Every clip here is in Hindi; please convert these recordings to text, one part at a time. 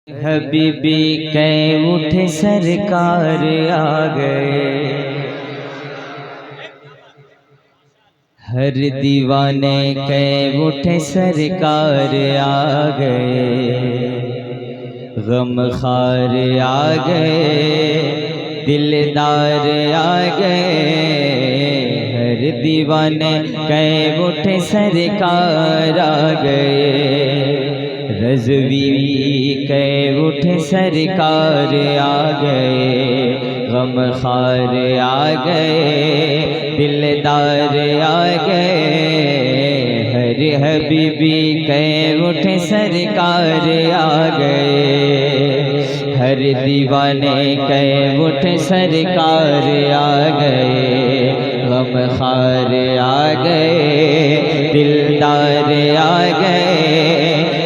हबीबी कै उठे सरकार आ गए, हर दीवाने कै उठे सरकार आ गए, गम खार आ गए, दिलदार आ गए, हर दीवाने कै उठे सरकार आ गए, रज़वी कै उठे सरकार आ गए, गम खार आ गए, दिलदार आ गए, हर हबीबी कै उठे सरकार आ गए, हर दीवाने कै उठे सरकार आ गए, गम खार आ गए, दिलदार आ गए,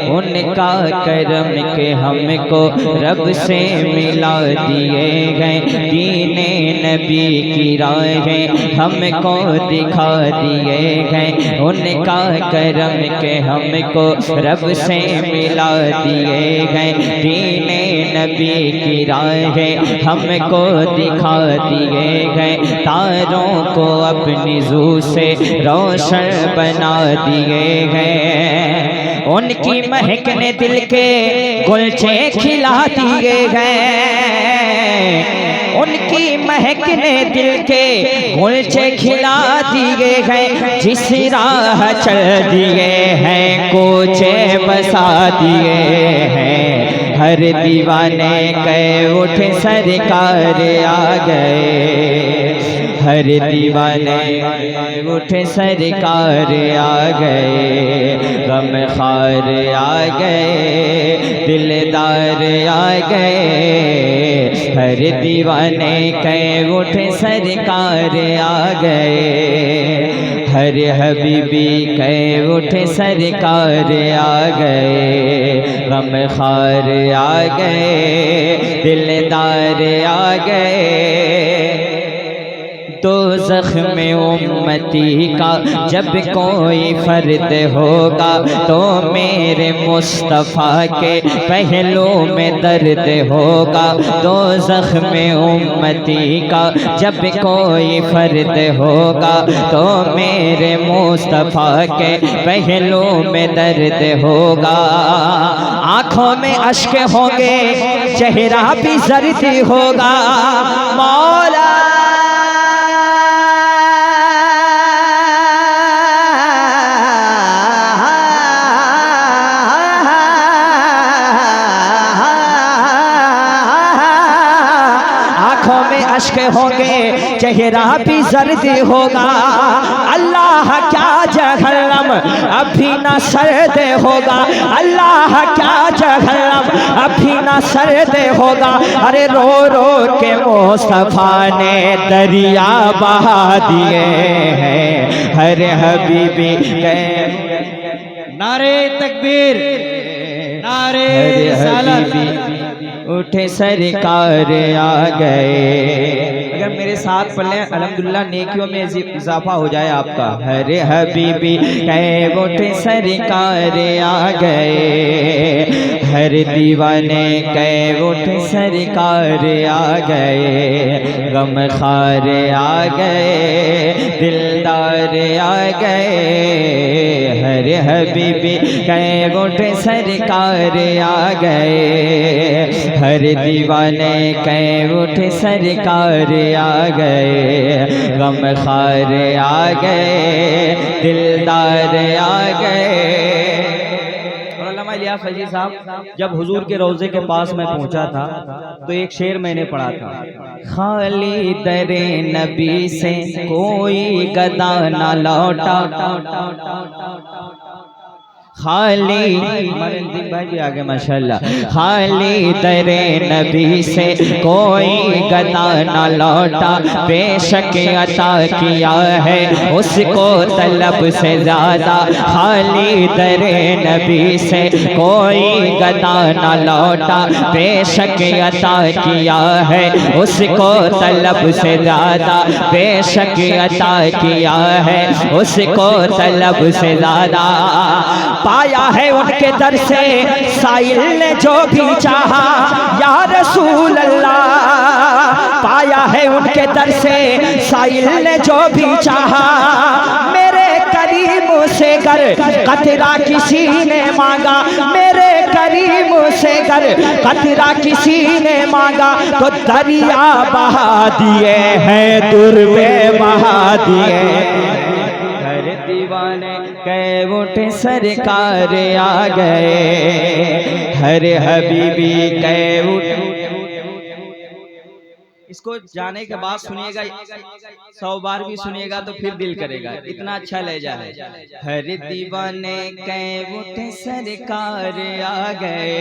उनका करम के हमको रब से मिला दिए गए, दीने नबी की राहें हमको दिखा दिए गए, उनका करम के हमको रब से मिला दिए गए, दीने नबी की राहें हमको दिखा दिए गए, तारों को अपनी ज़ू से रोशन बना दिए गए, उनकी महक ने दिल के गुलछे खिला दिए गए, उनकी महक ने दिल के गुलछे खिला दिए गए, जिस राह चल दिए हैं कोचे बसा दिए हैं, हर दीवाने कै उठे सरकार आ गए, हर दीवाने उठे सरकार आ गए, गम खार आ गए, दिलदार आ गए, हर दीवाने कै उठे सरकार आ गए, हर हबीबी कै उठे सरकार आ गए, गम खार आ गए, दिलदार आ गए, दोज़ख में उम्मती का जब कोई फर्द होगा तो मेरे मुस्तफ़ा के पहलू में दर्द होगा, दोज़ख में उम्मती का जब कोई फर्द होगा तो मेरे मुस्तफ़ा के पहलू में दर्द होगा, आँखों में अश्क होंगे, चेहरा भी जर्द होगा, मौला अश्क होंगे, चेहरा भी जर्द होगा, अल्लाह क्या जहन्नम अभी न सर्द होगा, अल्लाह क्या जहन्नम अभी न सर्द होगा, अरे रो रो के मुस्तफ़ा ने दरिया बहा दिए हैं, हर हबीबी के नारे तकबीर, नारे रिसालत, उठे सरकार आ गए, अगर मेरे साथ पढ़ लें अल्हम्दुलिल्लाह नेकियों में इजाफा हो जाए आपका, हर हबीबी कै उठे सरकार आ गए, हर दीवाने कै उठे सरकार आ गए, गम खार आ गए, दिलदार आ गए, हर हबीबी कै उठे सरकार आ गए, हर दीवाने कै उठे सरकार आ गए, गम खार आ गए, दिलदार आ गए। लिया फजी साहब जब हुजूर के रोज़े के पास मैं पहुंचा था तो एक शेर मैंने पढ़ा था, खाली दरे नबी से कोई गदा ना लौटा, खाली भाई भी आगे माशाल्लाह, खाली दरे नबी से कोई गदा ना लौटा, बेशक अता किया है उसको तलब से ज्यादा, खाली दरे नबी से कोई गदा ना लौटा, बेशक अता किया है उसको तलब से ज्यादा, बेशक अता किया है उसको तलब से ज्यादा, पाया है उनके दर से साइल ने जो भी चाहा या रसूल अल्लाह। पाया है उनके दर से साइल ने जो भी चाहा, मेरे करीम से गर कतरा किसी ने मांगा, मेरे करीम से गर कतरा किसी ने मांगा तो दरिया बहा दिए हैं, दुर्बे बहा दिए। हर दीवाने कह उठे सरकार आ गए, हर हबीबी कह उठे। इसको जाने के बाद सुनिएगा, 100 बार भी सुनिएगा तो फिर दिल करेगा, इतना अच्छा लहजा है। हर दीवाने कह उठे सरकार आ गए,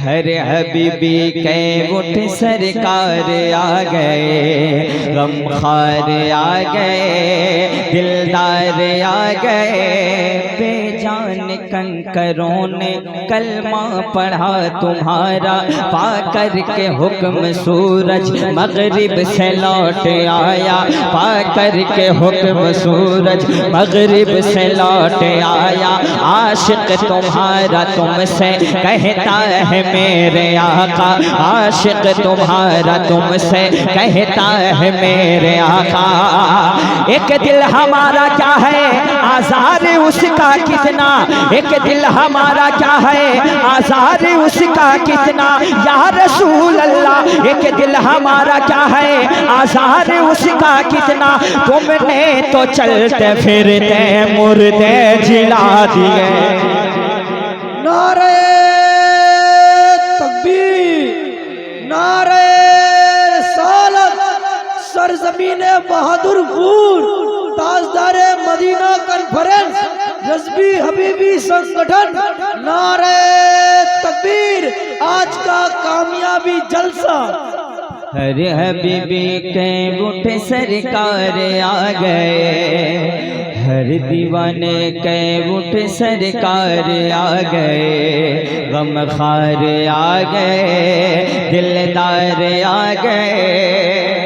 हर हबीबी कह उठे सरकार आ गए, गमखार आ गए, दिलदार आ गए। बेजान कंकरों ने कलमा पढ़ा तुम्हारा, पाकर के हुक्म सूरज मगरिब से लौट आया, पाकर के हुक्म सूरज मगरिब से लौट आया। आशिक तुम्हारा तुमसे कहता है मेरे आका, आशिक तुम्हारा तुमसे कहता है मेरे आका। एक दिल हमारा क्या है आज़ार उसका कितना, एक दिल हमारा क्या है आज़ार उसका कितना, या रसूल अल्लाह। एक दिल हमारा क्या है आज़ार उसका कितना, तुमने तो चलते फिरते मुर्दे जिला दिए। नारे तकबीर, नारे रिसालत, सरज़मीने बहादुरपुर, ताजदारे मदीना कॉन्फ्रेंस, रज़वी हबीबी संगठन, नारे तकबीर, आज का कामयाबी जलसा। हर हबीबी के उठे सरकार आ गए, हर दीवाने के उठे सरकार आ गए, गमखार आ गए, दिलदार आ गए।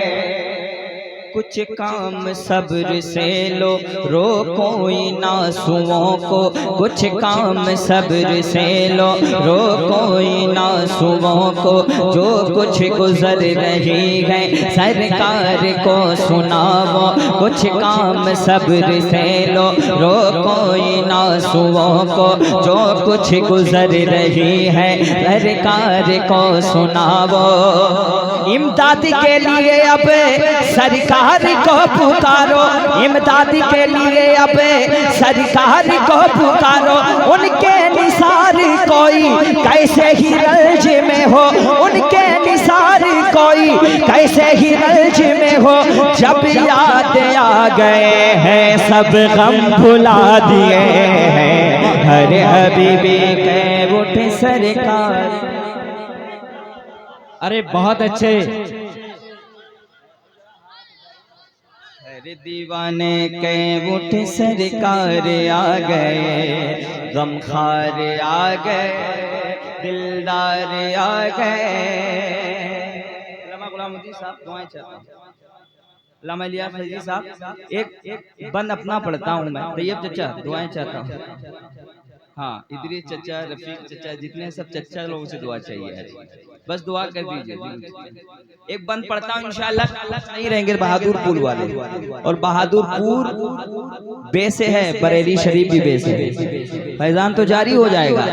कुछ काम सब्र से लो, रोको इन आंसुओं को, कुछ काम सब्र से लो, रोको इन आंसुओं को। जो कुछ गुजर रही है सरकार को सुनाओ, कुछ काम सब्र से लो, रोको इन आंसुओं को। जो कुछ गुजर रही है सरकार को सुनाओ। इमदाद के लिए अब सरकार को पुकारो, इमदाद के लिए अब सरकार को पुकारो। उनके निसार कोई कैसे ही रंज में हो, उनके निसार कोई कैसे ही रंज में हो। जब याद आ गए हैं सब गम भुला दिए हैं, हर हबीबी के उठे सरकार। अरे बहुत अच्छे। हर दीवाने के उठे सरकार आ गए, गमखार आ गए, दिलदार आ गए। गुलामुद्दीन साहब दुआएं चाहता हूँ, लामा इलियास फैजी साहब, एक बंद अपना पढ़ता हूँ मैं। तैयब चचा दुआएं चाहता हूँ। हाँ, इदरीस चचा, रफीक चचा, जितने सब चचा लोगों से दुआ चाहिए, बस दुआ कर दीजिए। एक बंद पढ़ता हूँ, इंशाअल्लाह नहीं रहेंगे बहादुरपुर वाले, और बहादुरपुर बे से है, बरेली शरीफ भी बे से है। फैजान तो जारी हो जाएगा,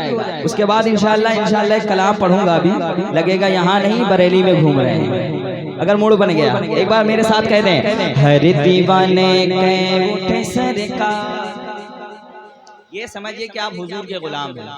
उसके बाद इंशाअल्लाह कलाम पढ़ूंगा। अभी लगेगा यहाँ नहीं, बरेली में घूम रहे हैं, अगर मूड बन गया। एक बार मेरे साथ कह दें, हर दीवाने के उठे सरकार। ये समझिए कि आप हुजूर के गुलाम हैं,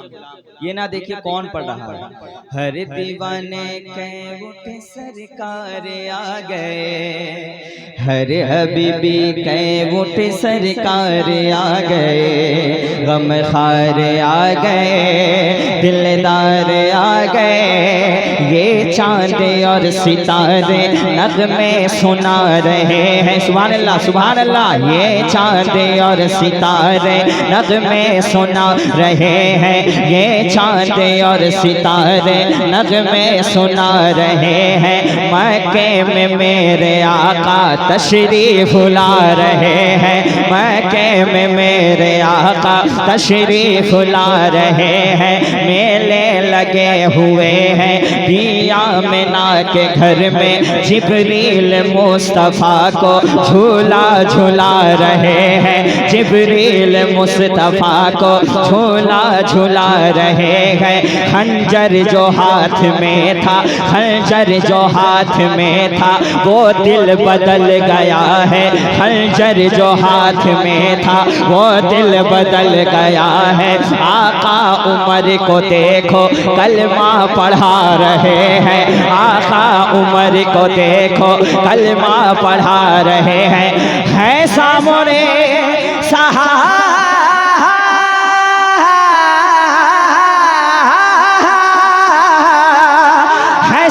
ये ना देखिए कौन पढ़ रहा है। हर दीवाने के उठे सरकार आ गए, हर हबीबी के उठे सरकार आ गए, गमखार आ गए, दिलदार आ गए। ये चांद और सितारे नगमे सुना रहे हैं। सुभान अल्लाह सुभान अल्लाह। ये चांद और सितारे नगमे सुना रहे हैं, ये चांद और सितारे नगमे सुना रहे हैं। मक्के में मेरे आका तशरीफ ला रहे हैं, मक्के में मेरे आका तशरीफ ला रहे हैं। मेले लगे हुए हैं पिया मिना के घर में, जिब्रील मुस्तफ़ा को झूला झूला रहे हैं, जिब्रील मुस्तफ़ा को झूला झूला रहे हैं। खंजर जो हाथ में था, खंजर जो हाथ में था वो दिल बदल गया है, खंजर जो हाथ में था वो दिल बदल गया है। आका उमर को देखो कलमा पढ़ा रहे हैं, आका उमर को देखो कलमा पढ़ा रहे हैं। है सामने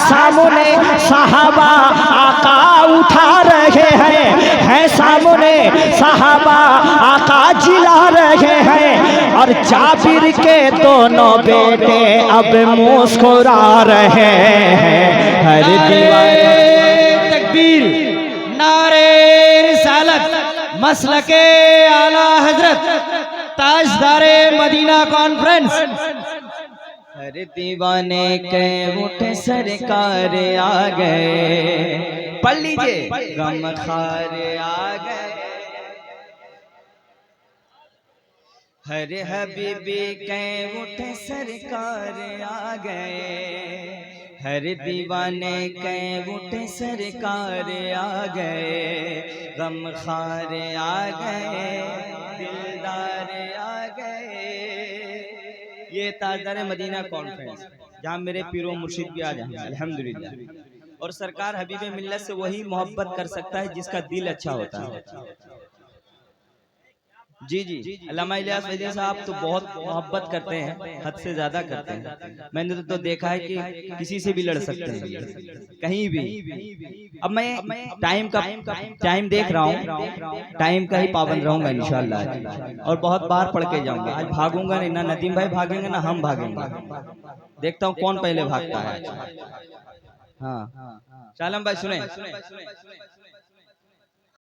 सामने साहबा आका उठा रहे हैं, है सामने साहबा आका जिला रहे हैं। और जाबिर के दोनों बेटे अब मुस्कुरा रहे हैं। हर दीवाने तकबीर, नारे रिसालत, मसलके आला हजरत, ताजदारे मदीना कॉन्फ्रेंस। हर दीवाने के उठे सरकार आ गए, पढ़ लीजिए, गम खार आ गए। हर हबीबी के उठे सरकार आ गए, हर दीवाने के उठे सरकार आ गए। गम खार आ गए, दिलदार आ गए। ये ताजदार मदीना कॉन्फ्रेंस जहाँ मेरे पीरो मुर्शिद भी आ जाएंगे अल्हम्दुलिल्लाह। और सरकार हबीबे मिल्लत से वही मोहब्बत कर सकता है जिसका दिल अच्छा होता है। जी जी, अल्लामा इलियास फैज़ी साहब तो बहुत मोहब्बत करते हैं, हद से ज्यादा करते हैं। मैंने तो देखा है कि किसी से भी लड़ सकते हैं कहीं भी। अब मैं टाइम देख रहा हूँ, टाइम का ही पाबंद रहूंगा इंशाअल्लाह, और बहुत बार पढ़ के जाऊंगा। आज भागूंगा नहीं, ना नदीम भाई भागेंगे ना हम भागेंगे। देखता हूँ कौन पहले भागता है। हाँ शालम भाई सुने।